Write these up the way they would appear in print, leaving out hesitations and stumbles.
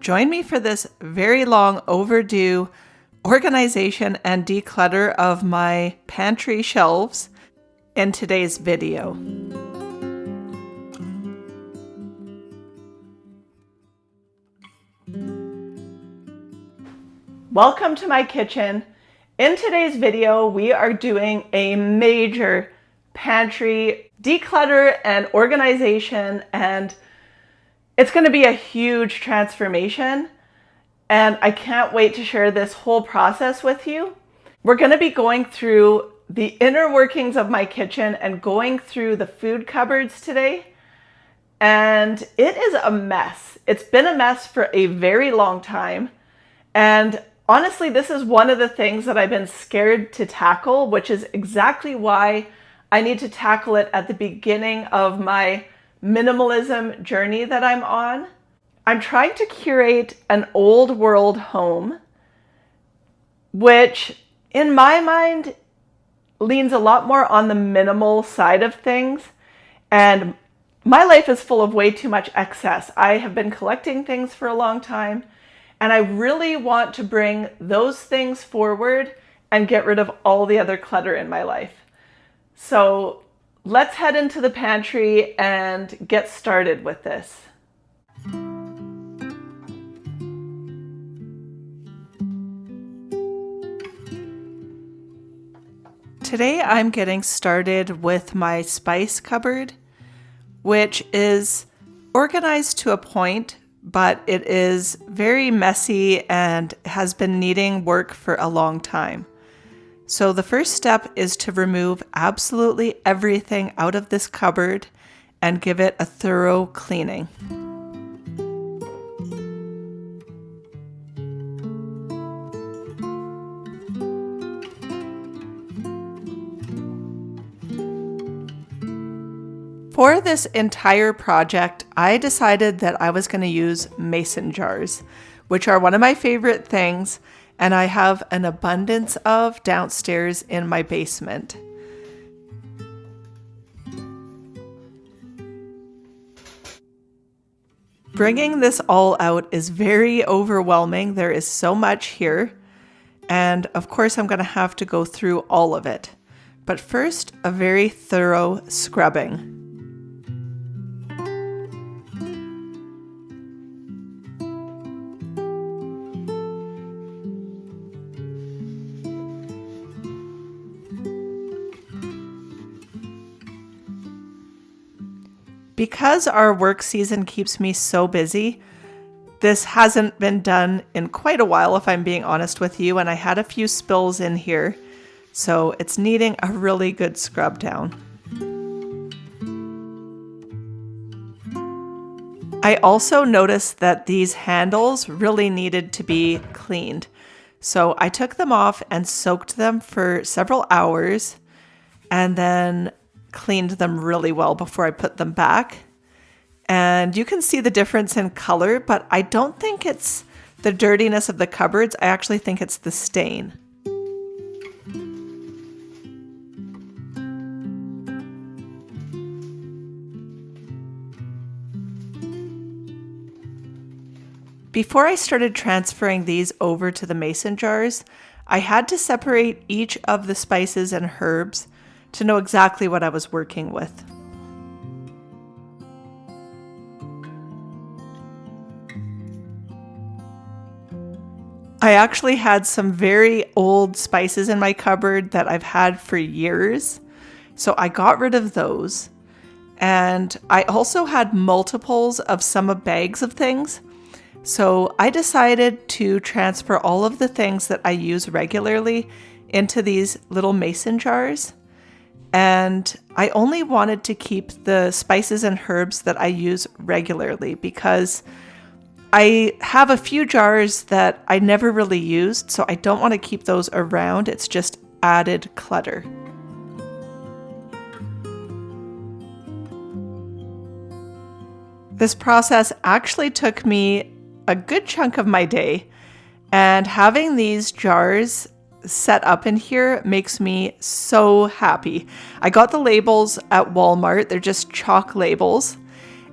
Join me for this very long overdue organization and declutter of my pantry shelves in today's video. Welcome to my kitchen. In today's video, we are doing a major pantry declutter and organization, and it's going to be a huge transformation, and I can't wait to share this whole process with you. We're going to be going through the inner workings of my kitchen and going through the food cupboards today, and it is a mess. It's been a mess for a very long time, and honestly, this is one of the things that I've been scared to tackle, which is exactly why I need to tackle it at the beginning of my minimalism journey that I'm on. I'm trying to curate an old world home, which in my mind leans a lot more on the minimal side of things. And my life is full of way too much excess. I have been collecting things for a long time, and I really want to bring those things forward and get rid of all the other clutter in my life. So let's head into the pantry and get started with this. Today I'm getting started with my spice cupboard, which is organized to a point, but it is very messy and has been needing work for a long time. So the first step is to remove absolutely everything out of this cupboard and give it a thorough cleaning. For this entire project, I decided that I was going to use mason jars, which are one of my favorite things, and I have an abundance of downstairs in my basement. Bringing this all out is very overwhelming. There is so much here, and of course I'm going to have to go through all of it. But first, a very thorough scrubbing. Because our work season keeps me so busy, this hasn't been done in quite a while, if I'm being honest with you, and I had a few spills in here, so it's needing a really good scrub down. I also noticed that these handles really needed to be cleaned, so I took them off and soaked them for several hours, and then cleaned them really well before I put them back. And you can see the difference in color, but I don't think it's the dirtiness of the cupboards. I actually think it's the stain. Before I started transferring these over to the mason jars, I had to separate each of the spices and herbs to know exactly what I was working with. I actually had some very old spices in my cupboard that I've had for years, so I got rid of those. And I also had multiples of some bags of things, so I decided to transfer all of the things that I use regularly into these little mason jars. And I only wanted to keep the spices and herbs that I use regularly because I have a few jars that I never really used, so I don't want to keep those around. It's just added clutter. This process actually took me a good chunk of my day, and having these jars set up in here makes me so happy. I got the labels at Walmart. They're just chalk labels,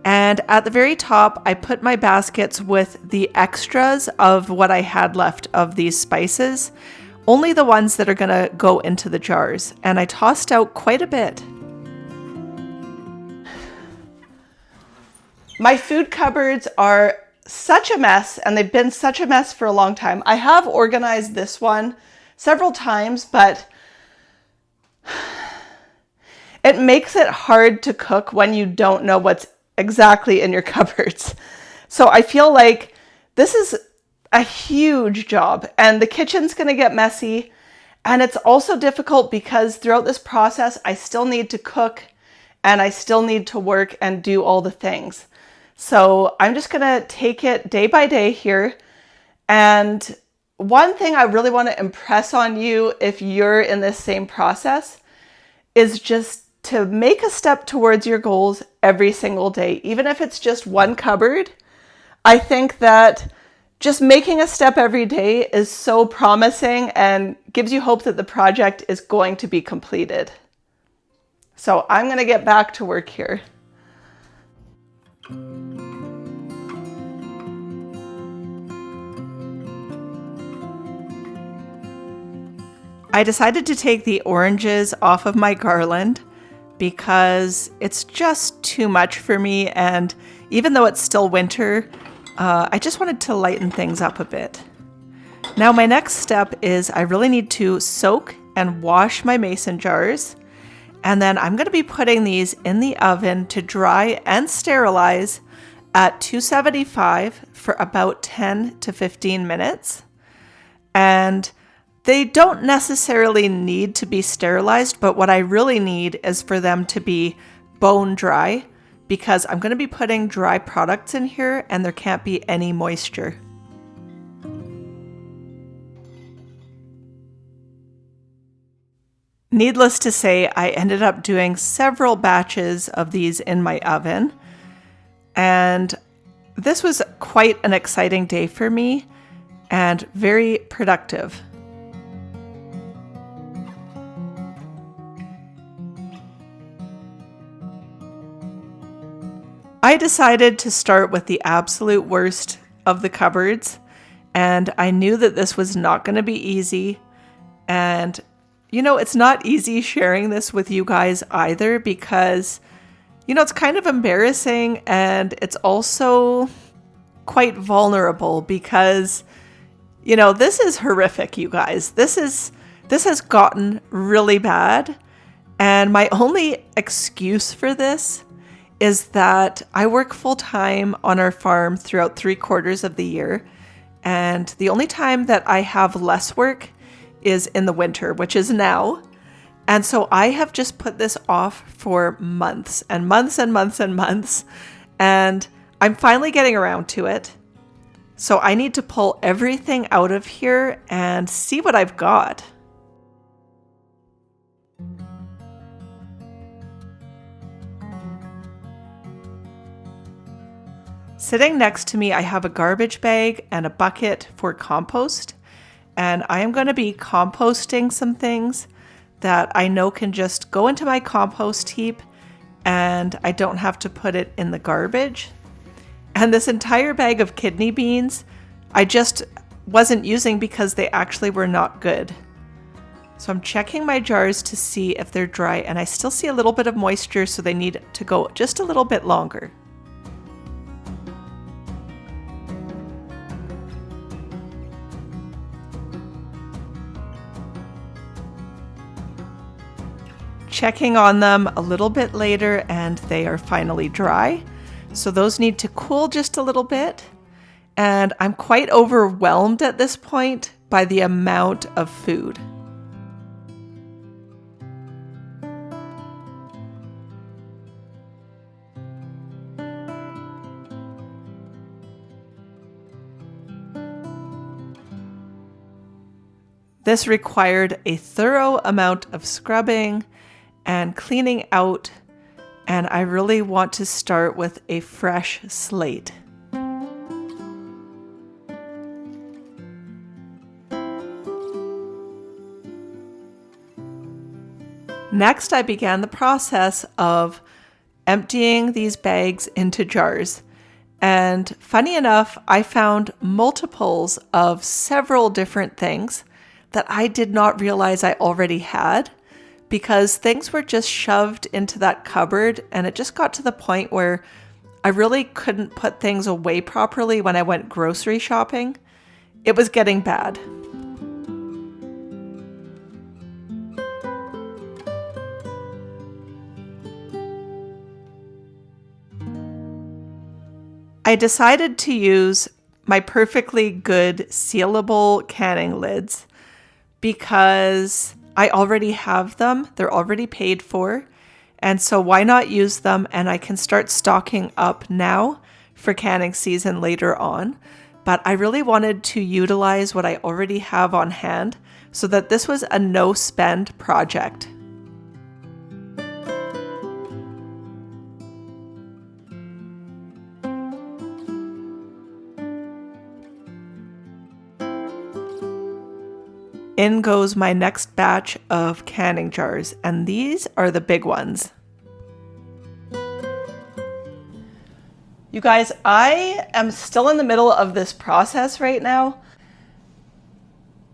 And at the very top, I put my baskets with the extras of what I had left of these spices, only the ones that are going to go into the jars. And I tossed out quite a bit. My food cupboards are such a mess, and they've been such a mess for a long time. I have organized this one several times, but it makes it hard to cook when you don't know what's exactly in your cupboards. So I feel like this is a huge job, and the kitchen's going to get messy. And it's also difficult because throughout this process, I still need to cook and I still need to work and do all the things. So I'm just going to take it day by day here. And one thing I really want to impress on you, if you're in this same process, is just to make a step towards your goals every single day. Even if it's just one cupboard, I think that just making a step every day is so promising and gives you hope that the project is going to be completed. So I'm going to get back to work here. I decided to take the oranges off of my garland because it's just too much for me, and even though it's still winter, I just wanted to lighten things up a bit. Now my next step is I really need to soak and wash my mason jars, and then I'm going to be putting these in the oven to dry and sterilize at 275 for about 10 to 15 minutes. And they don't necessarily need to be sterilized, but what I really need is for them to be bone dry, because I'm going to be putting dry products in here and there can't be any moisture. Needless to say, I ended up doing several batches of these in my oven, and this was quite an exciting day for me and very productive. I decided to start with the absolute worst of the cupboards, and I knew that this was not going to be easy. And you know, it's not easy sharing this with you guys either, because you know, it's kind of embarrassing, and it's also quite vulnerable because you know, this is horrific, you guys. This has gotten really bad, and my only excuse for this is that I work full-time on our farm throughout 3/4 of the year, and the only time that I have less work is in the winter, which is now. And so I have just put this off for months and months and months and months, and I'm finally getting around to it. So I need to pull everything out of here and see what I've got. Sitting next to me, I have a garbage bag and a bucket for compost, and I am going to be composting some things that I know can just go into my compost heap, and I don't have to put it in the garbage. And this entire bag of kidney beans, I just wasn't using because they actually were not good. So I'm checking my jars to see if they're dry, and I still see a little bit of moisture, so they need to go just a little bit longer. Checking on them a little bit later, and they are finally dry. So those need to cool just a little bit. And I'm quite overwhelmed at this point by the amount of food. This required a thorough amount of scrubbing and cleaning out, and I really want to start with a fresh slate. Next, I began the process of emptying these bags into jars. And funny enough, I found multiples of several different things that I did not realize I already had, because things were just shoved into that cupboard, and it just got to the point where I really couldn't put things away properly when I went grocery shopping. It was getting bad. I decided to use my perfectly good sealable canning lids because I already have them. They're already paid for. And so why not use them? And I can start stocking up now for canning season later on. But I really wanted to utilize what I already have on hand so that this was a no-spend project. In goes my next batch of canning jars, and these are the big ones. You guys, I am still in the middle of this process right now,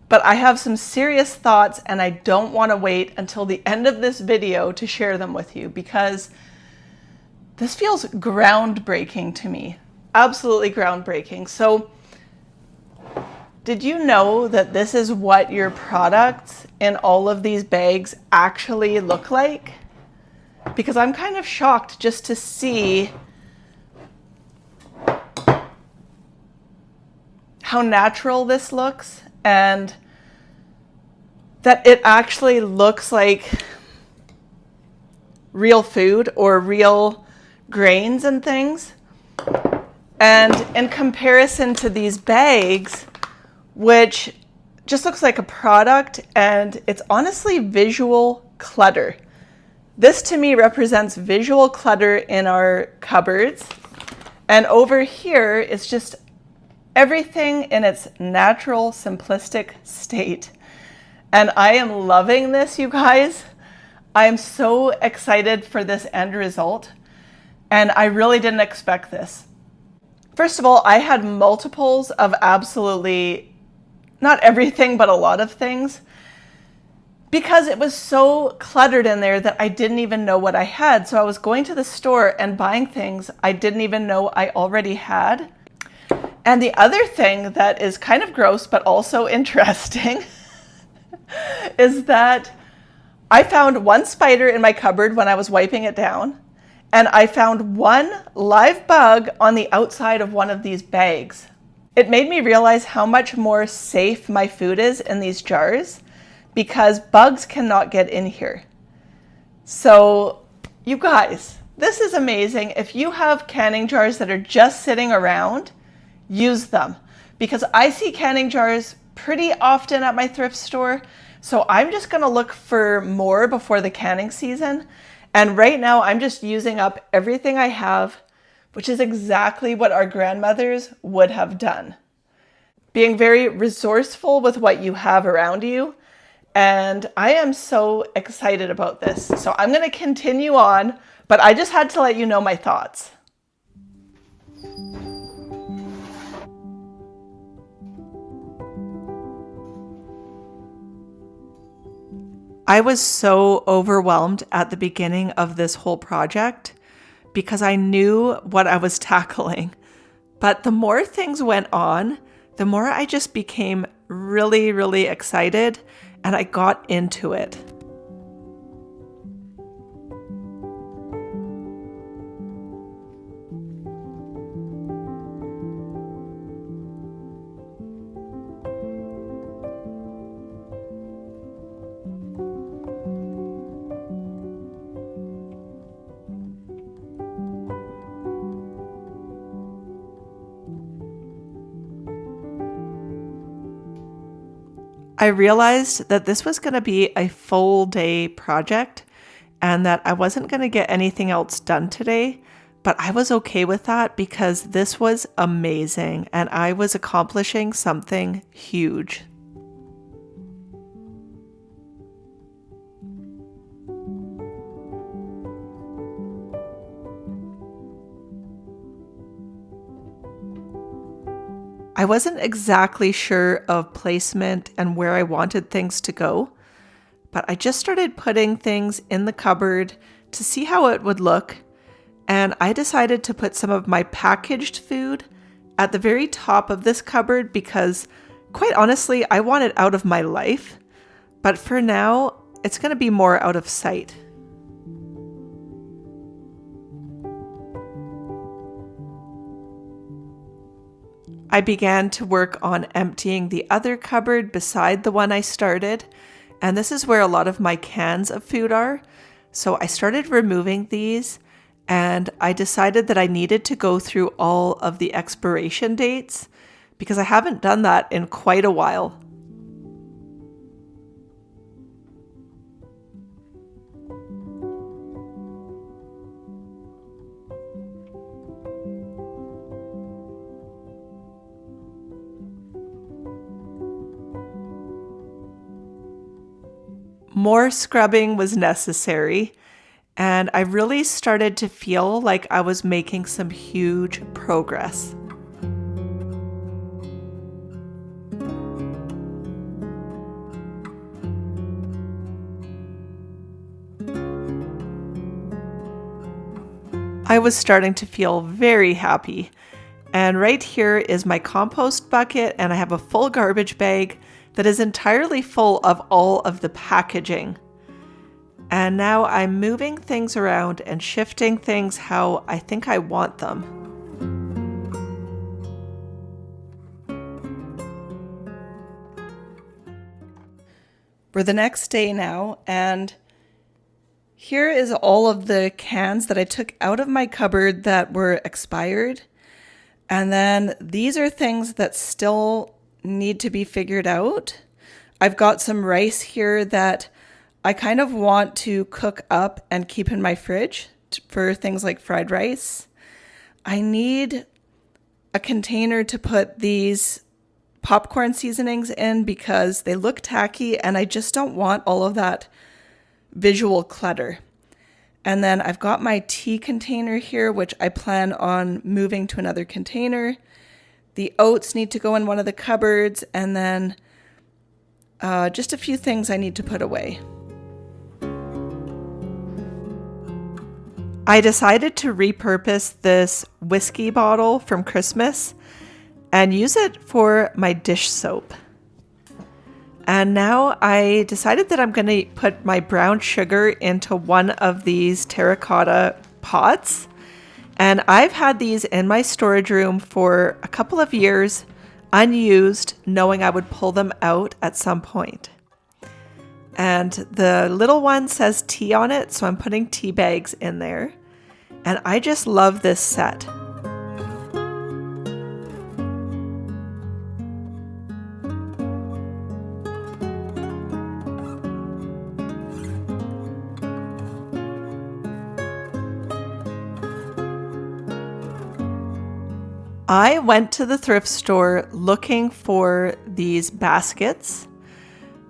but I have some serious thoughts and I don't want to wait until the end of this video to share them with you because this feels groundbreaking to me. Absolutely groundbreaking. So, did you know that this is what your products in all of these bags actually look like? Because I'm kind of shocked just to see how natural this looks and that it actually looks like real food or real grains and things. And in comparison to these bags, which just looks like a product, and it's honestly visual clutter. This to me represents visual clutter in our cupboards. And over here is just everything in its natural, simplistic state. And I am loving this, you guys. I am so excited for this end result. And I really didn't expect this. First of all, I had multiples of absolutely not everything, but a lot of things, because it was so cluttered in there that I didn't even know what I had. So I was going to the store and buying things I didn't even know I already had. And the other thing that is kind of gross, but also interesting, is that I found one spider in my cupboard when I was wiping it down, and I found one live bug on the outside of one of these bags. It made me realize how much more safe my food is in these jars because bugs cannot get in here. So, you guys, this is amazing. If you have canning jars that are just sitting around, use them, because I see canning jars pretty often at my thrift store. So I'm just going to look for more before the canning season. And right now I'm just using up everything I have, which is exactly what our grandmothers would have done. Being very resourceful with what you have around you. And I am so excited about this. So I'm going to continue on, but I just had to let you know my thoughts. I was so overwhelmed at the beginning of this whole project because I knew what I was tackling. But the more things went on, the more I just became really, really excited and I got into it. I realized that this was going to be a full day project and that I wasn't going to get anything else done today, but I was okay with that because this was amazing and I was accomplishing something huge. I wasn't exactly sure of placement and where I wanted things to go, but I just started putting things in the cupboard to see how it would look, and I decided to put some of my packaged food at the very top of this cupboard because, quite honestly, I want it out of my life, but for now, it's going to be more out of sight. I began to work on emptying the other cupboard beside the one I started, and this is where a lot of my cans of food are. So I started removing these, and I decided that I needed to go through all of the expiration dates because I haven't done that in quite a while. More scrubbing was necessary, and I really started to feel like I was making some huge progress. I was starting to feel very happy. And right here is my compost bucket, and I have a full garbage bag that is entirely full of all of the packaging. And now I'm moving things around and shifting things how I think I want them. We're the next day now, and here is all of the cans that I took out of my cupboard that were expired. And then these are things that still need to be figured out. I've got some rice here that I kind of want to cook up and keep in my fridge for things like fried rice. I need a container to put these popcorn seasonings in because they look tacky and I just don't want all of that visual clutter. And then I've got my tea container here, which I plan on moving to another container. The oats need to go in one of the cupboards, and then just a few things I need to put away. I decided to repurpose this whiskey bottle from Christmas and use it for my dish soap. And now I decided that I'm going to put my brown sugar into one of these terracotta pots. And I've had these in my storage room for a couple of years, unused, knowing I would pull them out at some point. And the little one says tea on it, so I'm putting tea bags in there. And I just love this set. I went to the thrift store looking for these baskets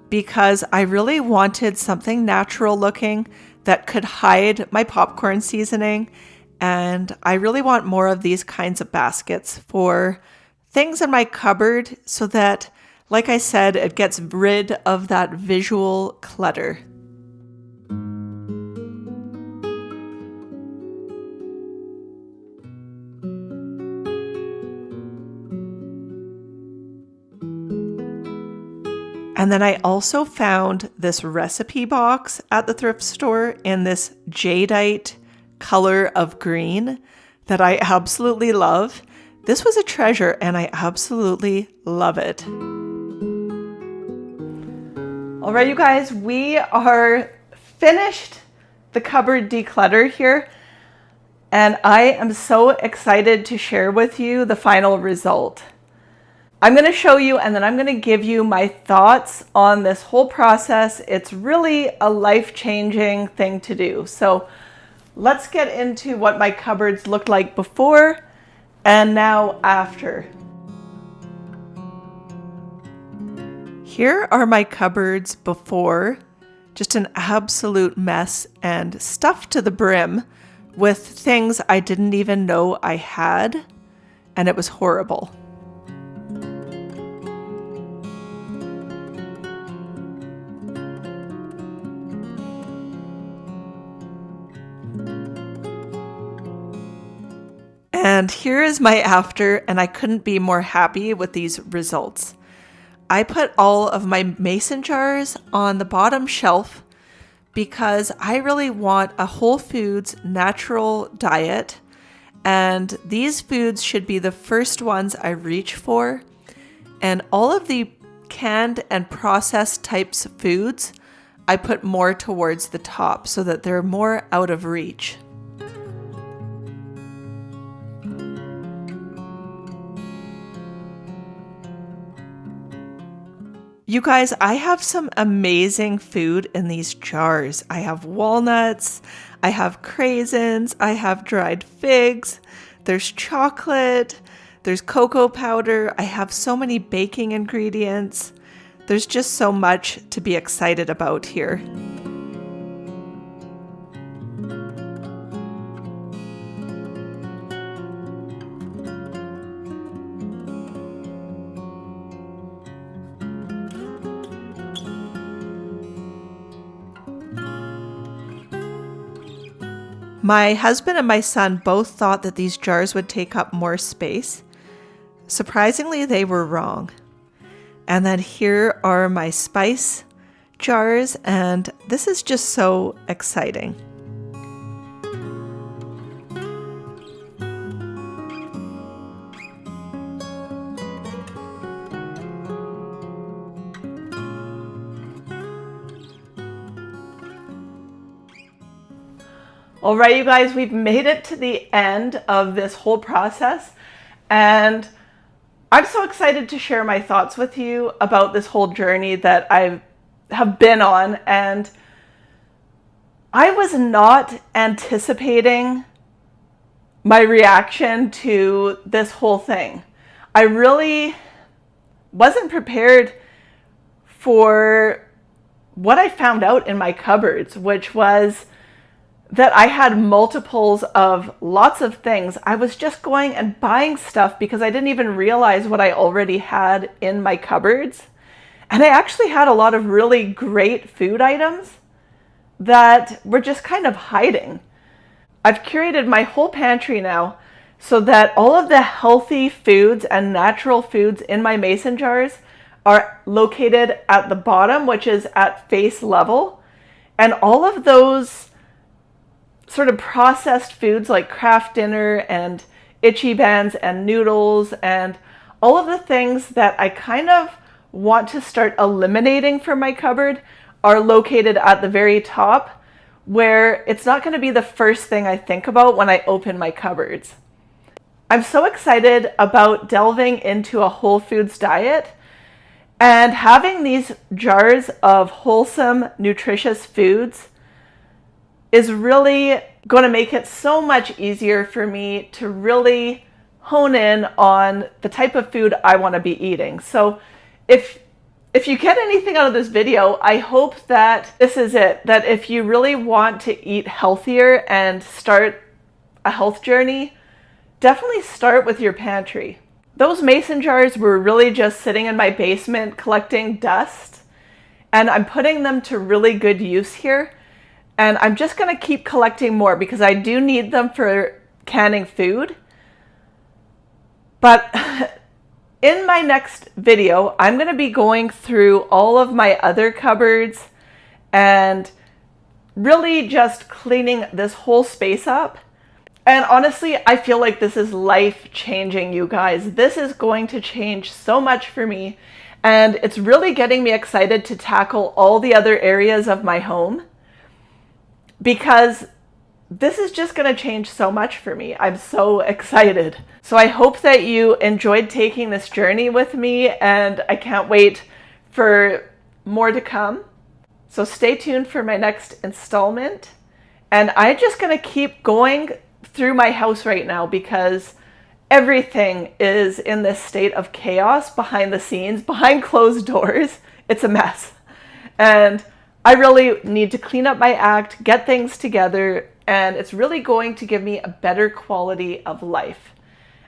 because I really wanted something natural looking that could hide my popcorn seasoning, and I really want more of these kinds of baskets for things in my cupboard so that, like I said, it gets rid of that visual clutter. And then I also found this recipe box at the thrift store in this jadeite color of green that I absolutely love. This was a treasure and I absolutely love it. All right, you guys, we are finished the cupboard declutter here. And I am so excited to share with you the final result. I'm going to show you and then I'm going to give you my thoughts on this whole process. It's really a life-changing thing to do. So let's get into what my cupboards looked like before and now after. Here are my cupboards before, just an absolute mess and stuffed to the brim with things I didn't even know I had, and it was horrible. And here is my after, and I couldn't be more happy with these results. I put all of my mason jars on the bottom shelf because I really want a whole foods natural diet, and these foods should be the first ones I reach for. And all of the canned and processed types of foods, I put more towards the top so that they're more out of reach. You guys, I have some amazing food in these jars. I have walnuts, I have craisins, I have dried figs, there's chocolate, there's cocoa powder, I have so many baking ingredients. There's just so much to be excited about here. My husband and my son both thought that these jars would take up more space. Surprisingly, they were wrong. And then here are my spice jars, and this is just so exciting. All right, you guys, we've made it to the end of this whole process, and I'm so excited to share my thoughts with you about this whole journey that I have been on. And I was not anticipating my reaction to this whole thing. I really wasn't prepared for what I found out in my cupboards, which was that I had multiples of lots of things. I was just going and buying stuff because I didn't even realize what I already had in my cupboards. And I actually had a lot of really great food items that were just kind of hiding. I've curated my whole pantry now so that all of the healthy foods and natural foods in my mason jars are located at the bottom, which is at face level. And all of those sort of processed foods like Kraft Dinner and Itchy Bands and noodles and all of the things that I kind of want to start eliminating from my cupboard are located at the very top, where it's not going to be the first thing I think about when I open my cupboards. I'm so excited about delving into a whole foods diet and having these jars of wholesome, nutritious foods is really going to make it so much easier for me to really hone in on the type of food I want to be eating. So if you get anything out of this video, I hope that this is it, that if you really want to eat healthier and start a health journey, definitely start with your pantry. Those mason jars were really just sitting in my basement collecting dust, and I'm putting them to really good use here. And I'm just going to keep collecting more because I do need them for canning food. But in my next video, I'm going to be going through all of my other cupboards and really just cleaning this whole space up. And honestly, I feel like this is life-changing, you guys. This is going to change so much for me. And it's really getting me excited to tackle all the other areas of my home, because this is just going to change so much for me. I'm so excited. So I hope that you enjoyed taking this journey with me, and I can't wait for more to come. So stay tuned for my next installment. And I'm just going to keep going through my house right now because everything is in this state of chaos behind the scenes, behind closed doors. It's a mess. And I really need to clean up my act, get things together, and it's really going to give me a better quality of life.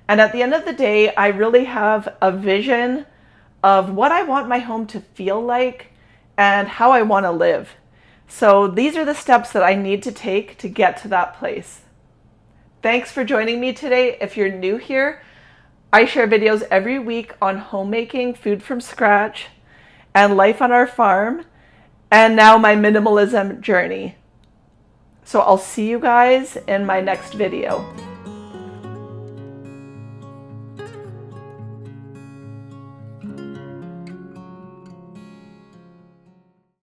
And at the end of the day, I really have a vision of what I want my home to feel like and how I want to live. So these are the steps that I need to take to get to that place. Thanks for joining me today. If you're new here, I share videos every week on homemaking, food from scratch, and life on our farm, and now my minimalism journey. So I'll see you guys in my next video.